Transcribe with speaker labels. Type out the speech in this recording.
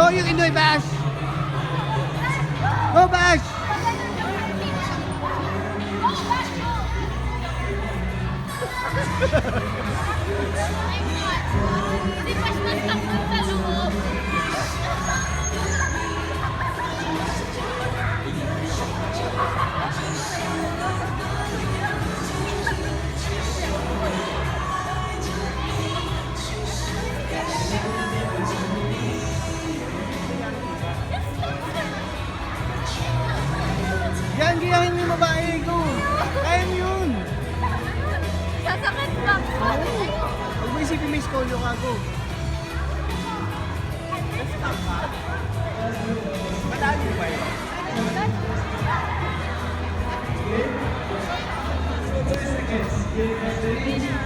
Speaker 1: Go, you can do it, Bash! Go, Bash!
Speaker 2: Hindi pa siya nasaktan sa loob.
Speaker 1: Yan, gayahin mo yung babae. Go! Kaya mo yun!
Speaker 2: Sasakit lang.
Speaker 1: Huwag mo isipin may skolyo ka. Go! Madali ba yun?
Speaker 3: Seconds.